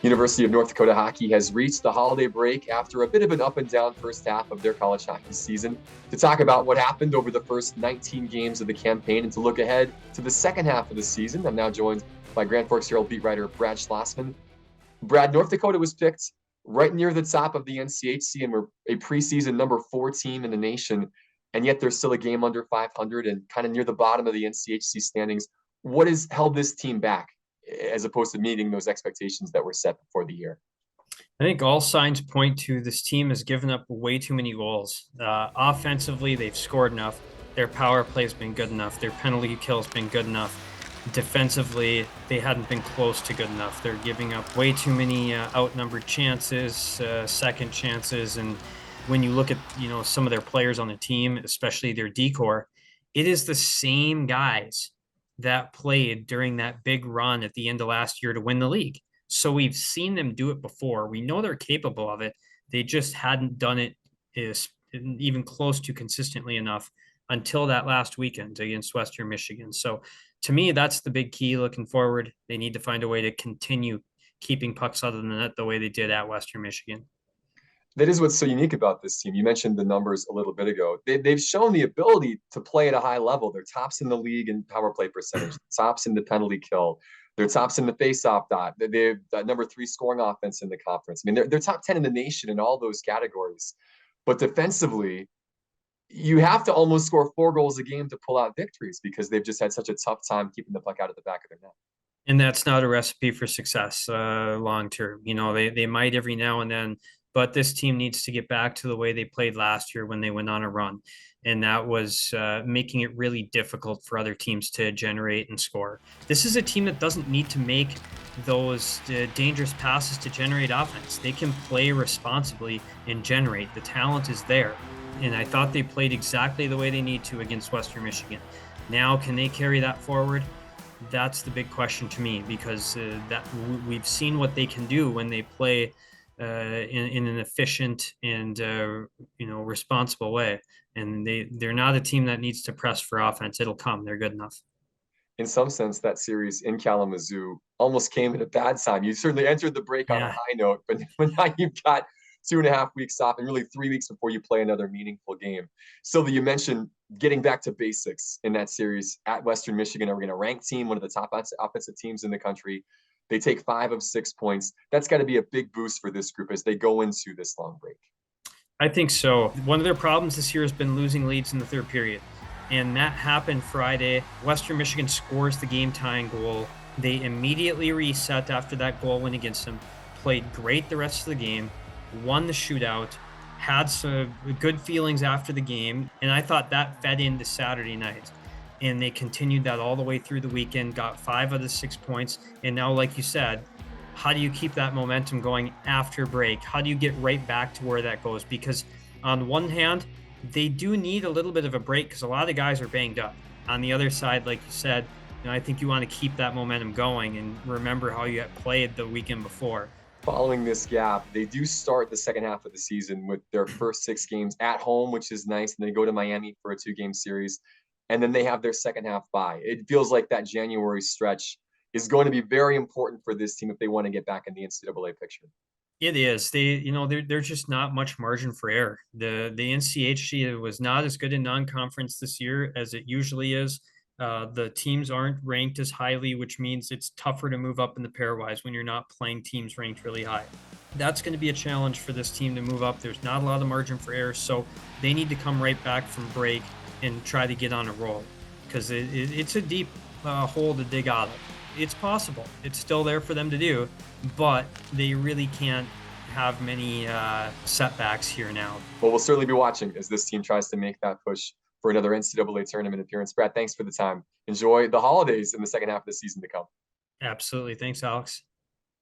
University of North Dakota Hockey has reached the holiday break after a bit of an up and down first half of their college hockey season. To talk about what happened over the first 19 games of the campaign and to look ahead to the second half of the season, I'm now joined by Grand Forks Herald beat writer Brad Schlossman. Brad, North Dakota was picked right near the top of the NCHC and were a preseason number 4 team in the nation, and yet they're still a game under 500 and kind of near the bottom of the NCHC standings. What has held this team back as opposed to meeting those expectations that were set before the year? I think all signs point to this team has given up way too many goals. Offensively, they've scored enough. Their power play has been good enough. Their penalty kill has been good enough. Defensively, they hadn't been close to good enough. They're giving up way too many outnumbered chances, second chances, and when you look at some of their players on the team, especially their decor, it is the same guys that played during that big run at the end of last year to win the league. So we've seen them do it before. We know they're capable of it. They just hadn't done it even close to consistently enough until that last weekend against Western Michigan. So to me, that's the big key looking forward. They need to find a way to continue keeping pucks out of the net the way they did at Western Michigan. That is what's so unique about this team. You mentioned the numbers a little bit ago. They've shown the ability to play at a high level. They're tops in the league in power play percentage, tops in the penalty kill. They're tops in the faceoff dot. They're number 3 scoring offense in the conference. I mean, they're top 10 in the nation in all those categories. But defensively, you have to almost score 4 goals a game to pull out victories because they've just had such a tough time keeping the puck out of the back of their net. And that's not a recipe for success long term. They might every now and then, but this team needs to get back to the way they played last year when they went on a run. And that was making it really difficult for other teams to generate and score. This is a team that doesn't need to make those dangerous passes to generate offense. They can play responsibly and generate. The talent is there. And I thought they played exactly the way they need to against Western Michigan. Now, can they carry that forward? That's the big question to me, because we've seen what they can do when they play in an efficient and responsible way. And they're not a team that needs to press for offense. It'll come. They're good enough. In some sense, that series in Kalamazoo almost came at a bad time. You certainly entered the break on a high note, but now you've got 2.5 weeks off and really 3 weeks before you play another meaningful game. Sylvia, you mentioned getting back to basics in that series at Western Michigan. Are we going to rank team, one of the top offensive teams in the country? They take 5 of 6 points. That's got to be a big boost for this group as they go into this long break. I think so. One of their problems this year has been losing leads in the third period. And that happened Friday. Western Michigan scores the game-tying goal. They immediately reset after that goal went against them, played great the rest of the game, won the shootout, had some good feelings after the game, and I thought that fed into Saturday night. And they continued that all the way through the weekend, got 5 of the 6 points, and now, like you said, how do you keep that momentum going after break? How do you get right back to where that goes? Because on one hand, they do need a little bit of a break because a lot of the guys are banged up. On the other side, like you said, I think you want to keep that momentum going and remember how you had played the weekend before. Following this gap, they do start the second half of the season with their first 6 games at home, which is nice. And they go to Miami for a 2-game series. And then they have their second half bye. It feels like that January stretch is going to be very important for this team if they want to get back in the NCAA picture. It is. There's just not much margin for error. The NCHC was not as good in non-conference this year as it usually is. The teams aren't ranked as highly, which means it's tougher to move up in the pairwise when you're not playing teams ranked really high. That's going to be a challenge for this team to move up. There's not a lot of margin for error, so they need to come right back from break and try to get on a roll because it's a deep hole to dig out of. It's possible. It's still there for them to do, but they really can't have many setbacks here now. Well, we'll certainly be watching as this team tries to make that push for another NCAA tournament appearance. Brad, thanks for the time. Enjoy the holidays in the second half of the season to come. Absolutely. Thanks, Alex.